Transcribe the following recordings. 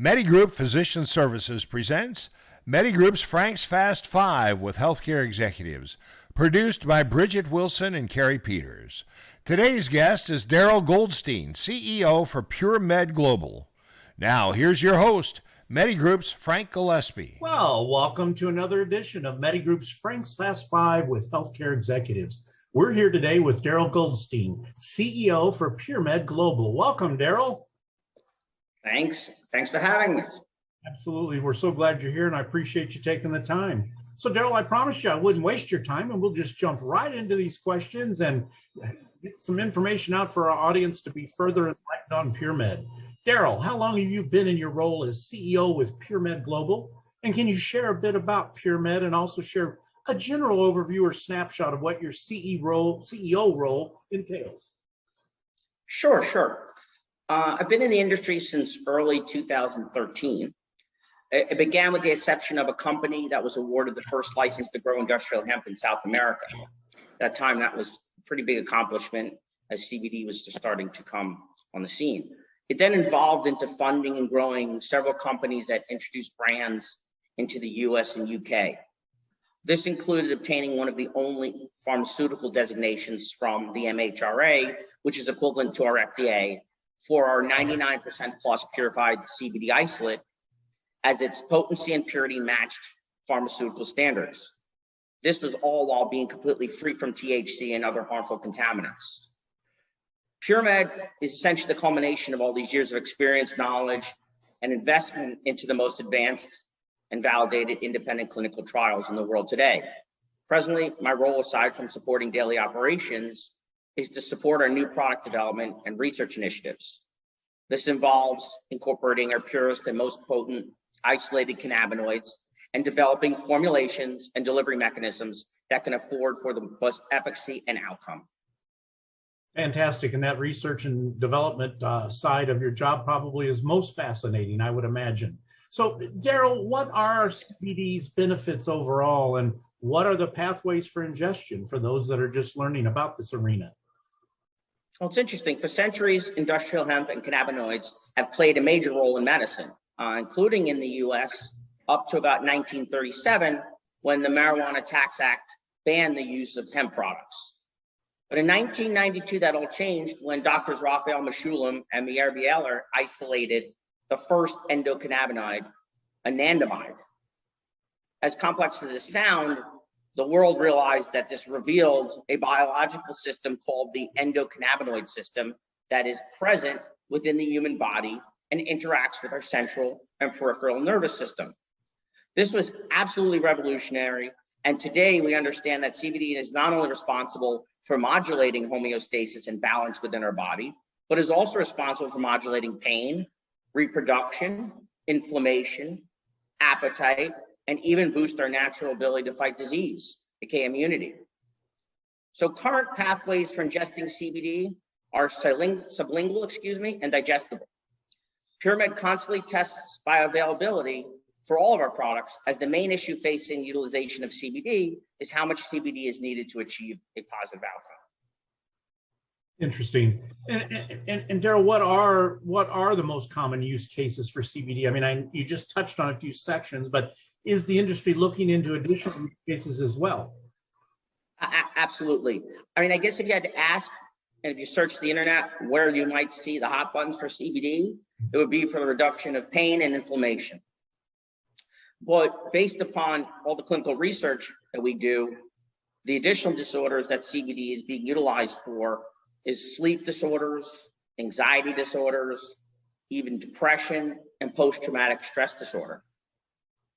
Medigroup Physician Services presents Medigroup's Frank's Fast Five with healthcare executives, produced by Bridget Wilson and Carrie Peters. Today's guest is Darryl Goldstein, CEO for PurMed Global. Now, here's your host, Medigroup's Frank Gillespie. Well, welcome to another edition of Medigroup's Frank's Fast Five with healthcare executives. We're here today with Darryl Goldstein, CEO for PurMed Global. Welcome, Darryl. Thanks for having us. Absolutely. We're so glad you're here, and I appreciate you taking the time. So, Darryl, I promised you I wouldn't waste your time, and we'll just jump right into these questions and get some information out for our audience to be further enlightened on PurMed. Darryl, how long have you been in your role as CEO with PurMed Global? And can you share a bit about PurMed and also share a general overview or snapshot of what your CEO role entails? Sure. I've been in the industry since early 2013. It began with the inception of a company that was awarded the first license to grow industrial hemp in South America. At that time, that was a pretty big accomplishment as CBD was just starting to come on the scene. It then evolved into funding and growing several companies that introduced brands into the US and UK. This included obtaining one of the only pharmaceutical designations from the MHRA, which is equivalent to our FDA, for our 99% plus purified CBD isolate, as its potency and purity matched pharmaceutical standards. This was all while being completely free from THC and other harmful contaminants. PurMed is essentially the culmination of all these years of experience, knowledge, and investment into the most advanced and validated independent clinical trials in the world today. Presently, my role, aside from supporting daily operations, is to support our new product development and research initiatives. This involves incorporating our purest and most potent isolated cannabinoids and developing formulations and delivery mechanisms that can afford for the best efficacy and outcome. Fantastic. And that research and development side of your job probably is most fascinating, I would imagine. So, Darryl, what are CBD's benefits overall, and what are the pathways for ingestion for those that are just learning about this arena? Well, it's interesting. For centuries, industrial hemp and cannabinoids have played a major role in medicine, including in the US up to about 1937, when the Marijuana Tax Act banned the use of hemp products. But in 1992, that all changed when doctors Raphael Mechoulam and Meir Bieler isolated the first endocannabinoid, anandamide. As complex as this sounds, the world realized that this revealed a biological system called the endocannabinoid system that is present within the human body and interacts with our central and peripheral nervous system. This was absolutely revolutionary, and today we understand that CBD is not only responsible for modulating homeostasis and balance within our body, but is also responsible for modulating pain, reproduction, inflammation, appetite, and even boost our natural ability to fight disease, aka immunity. So current pathways for ingesting CBD are sublingual, and digestible. PurMed constantly tests bioavailability for all of our products, as the main issue facing utilization of CBD is how much CBD is needed to achieve a positive outcome. Interesting. And Darryl, what are the most common use cases for CBD? I mean, you just touched on a few sections, but is the industry looking into additional use cases as well? Absolutely. I mean, I guess if you had to ask, and if you search the internet where you might see the hot buttons for CBD, it would be for the reduction of pain and inflammation. But based upon all the clinical research that we do, the additional disorders that CBD is being utilized for is sleep disorders, anxiety disorders, even depression and post-traumatic stress disorder.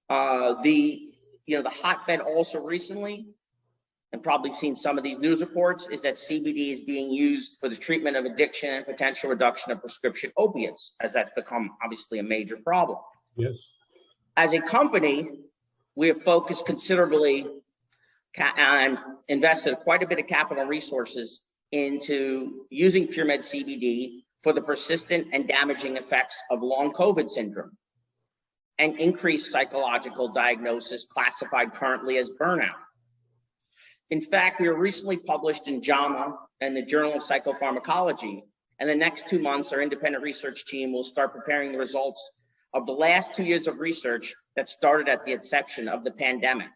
The hotbed also recently, and probably seen some of these news reports, is that CBD is being used for the treatment of addiction and potential reduction of prescription opiates, as that's become obviously a major problem. Yes. As a company, we have focused considerably and invested quite a bit of capital resources into using PurMed CBD for the persistent and damaging effects of long COVID syndrome and increased psychological diagnosis classified currently as burnout. In fact, we were recently published in JAMA and the Journal of Psychopharmacology, and the next 2 months, our independent research team will start preparing the results of the last 2 years of research that started at the inception of the pandemic.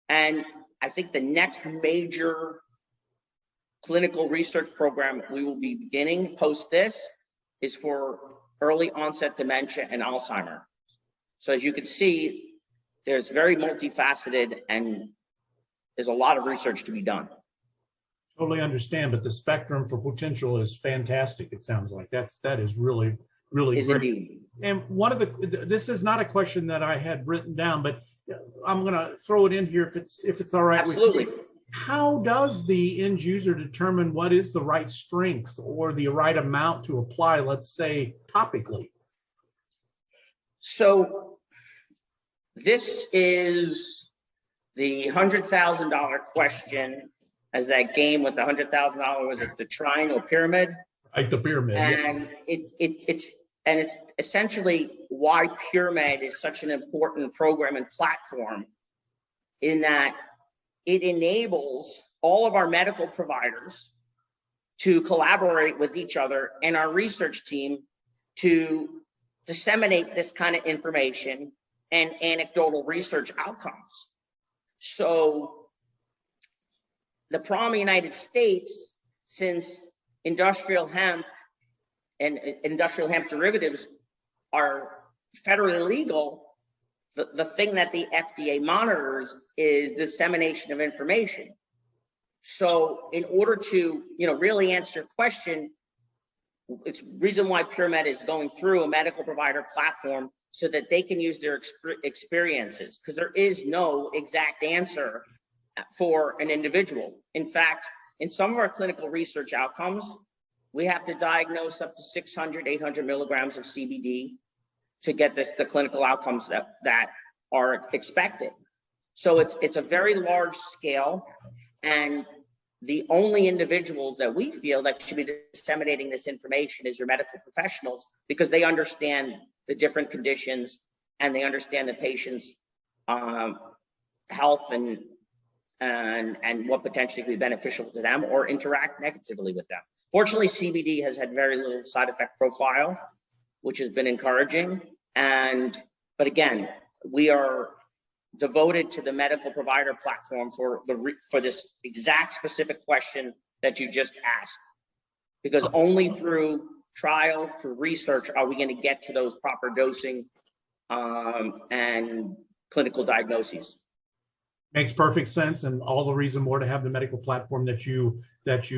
And I think the next major clinical research program we will be beginning post this is for early onset dementia and Alzheimer. So as you can see, there's very multifaceted and there's a lot of research to be done. Totally understand, but the spectrum for potential is fantastic. It sounds like that is really great. Indeed. And one of this is not a question that I had written down, but I'm going to throw it in here if it's all right. Absolutely. With you. How does the end user determine what is the right strength or the right amount to apply, let's say, topically? So this is the $100,000 question, as that game with the $100,000, was it the triangle pyramid? Like the pyramid. And it's essentially why PurMed is such an important program and platform, in that it enables all of our medical providers to collaborate with each other and our research team to disseminate this kind of information and anecdotal research outcomes. So the problem in the United States, since industrial hemp and industrial hemp derivatives are federally legal, the thing that the FDA monitors is dissemination of information. So in order to really answer your question, it's reason why PurMed is going through a medical provider platform, so that they can use their experiences, because there is no exact answer for an individual. In fact, in some of our clinical research outcomes, we have to diagnose up to 600, 800 milligrams of CBD to get the clinical outcomes that are expected. So it's a very large scale, and the only individuals that we feel that should be disseminating this information is your medical professionals, because they understand the different conditions and they understand the patient's health and what potentially could be beneficial to them or interact negatively with them. Fortunately, CBD has had very little side effect profile, which has been encouraging. But again, we are devoted to the medical provider platform for this exact specific question that you just asked, because only through trial, through research, are we going to get to those proper dosing and clinical diagnoses. Makes perfect sense, and all the reason more to have the medical platform that you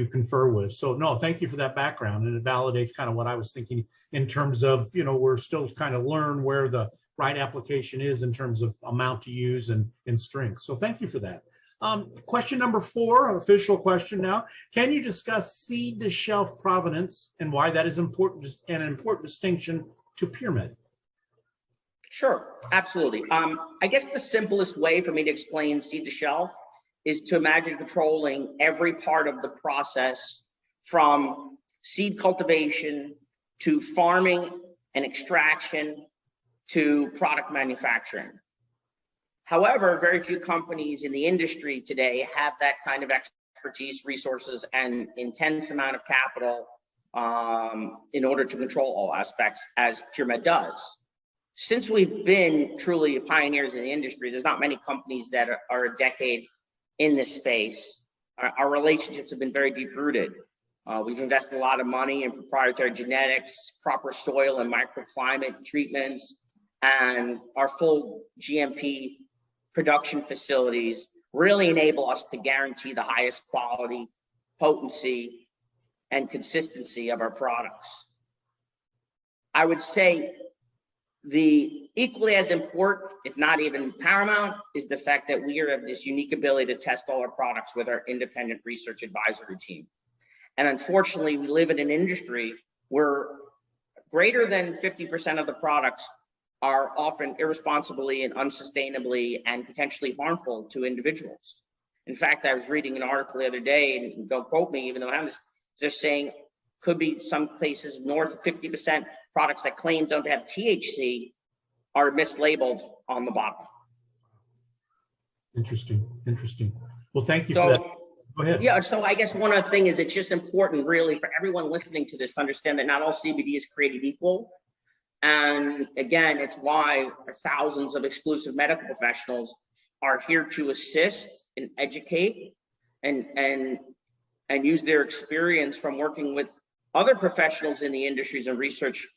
confer with. So no, thank you for that background, and it validates kind of what I was thinking in terms of, we're still kind of learn where the right application is in terms of amount to use and strength. So thank you for that. Question number 4, official question now. Can you discuss seed to shelf provenance and why that is important and an important distinction to PurMed? Sure, absolutely. I guess the simplest way for me to explain seed to shelf is to imagine controlling every part of the process, from seed cultivation to farming and extraction to product manufacturing. However, very few companies in the industry today have that kind of expertise, resources, and intense amount of capital in order to control all aspects, as PurMed does. Since we've been truly pioneers in the industry, there's not many companies that are a decade in this space. Our relationships have been very deep-rooted. We've invested a lot of money in proprietary genetics, proper soil and microclimate treatments, and our full GMP production facilities really enable us to guarantee the highest quality, potency, and consistency of our products. I would say the equally as important, if not even paramount, is the fact that we have this unique ability to test all our products with our independent research advisory team. And unfortunately, we live in an industry where greater than 50% of the products are often irresponsibly and unsustainably and potentially harmful to individuals. In fact, I was reading an article the other day, and don't quote me, even though I'm just, they're saying could be some places north of 50% products that claim don't have THC are mislabeled on the bottle. Interesting. Well, thank you for that. Go ahead. Yeah, so I guess one other thing is it's just important really for everyone listening to this to understand that not all CBD is created equal. And again, it's why thousands of exclusive medical professionals are here to assist and educate and use their experience from working with other professionals in the industries and research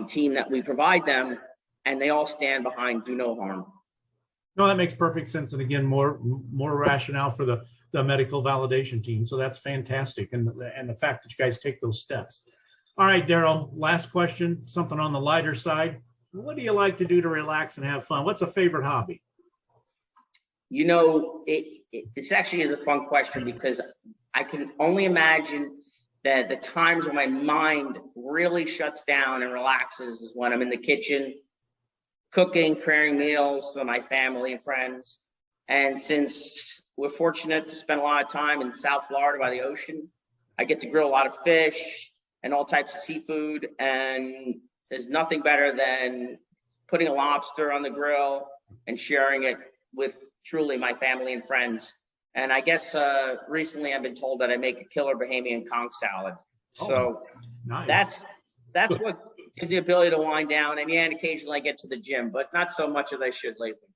team that we provide them, and they all stand behind do no harm. No, that makes perfect sense. And again, more rationale for the medical validation team. So that's fantastic. And the fact that you guys take those steps. All right, Darryl, last question, something on the lighter side. What do you like to do to relax and have fun? What's a favorite hobby? You know, this actually is a fun question, because I can only imagine that the times when my mind really shuts down and relaxes is when I'm in the kitchen, cooking, preparing meals for my family and friends. And since we're fortunate to spend a lot of time in South Florida by the ocean, I get to grill a lot of fish and all types of seafood. And there's nothing better than putting a lobster on the grill and sharing it with truly my family and friends. And I guess recently I've been told that I make a killer Bahamian conch salad. So nice. That's what gives the ability to wind down. And yeah, and occasionally I get to the gym, but not so much as I should lately.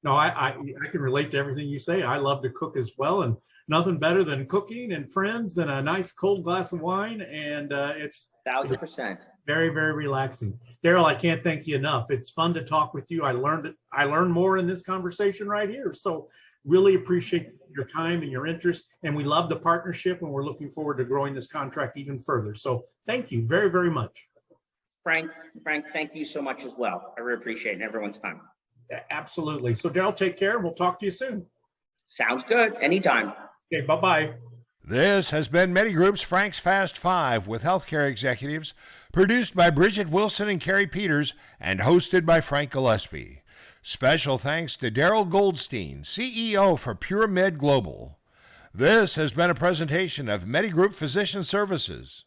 No, I can relate to everything you say. I love to cook as well, and nothing better than cooking and friends and a nice cold glass of wine. And it's 1,000%. Very, very relaxing. Darryl, I can't thank you enough. It's fun to talk with you. I learned more in this conversation right here. So really appreciate your time and your interest. And we love the partnership, and we're looking forward to growing this contract even further. So thank you very, very much. Frank, thank you so much as well. I really appreciate everyone's time. Absolutely. So Darryl, take care. We'll talk to you soon. Sounds good. Anytime. Okay, bye-bye. This has been MediGroup's Frank's Fast Five with healthcare executives, produced by Bridget Wilson and Carrie Peters, and hosted by Frank Gillespie. Special thanks to Darryl Goldstein, CEO for PurMed Global. This has been a presentation of MediGroup Physician Services.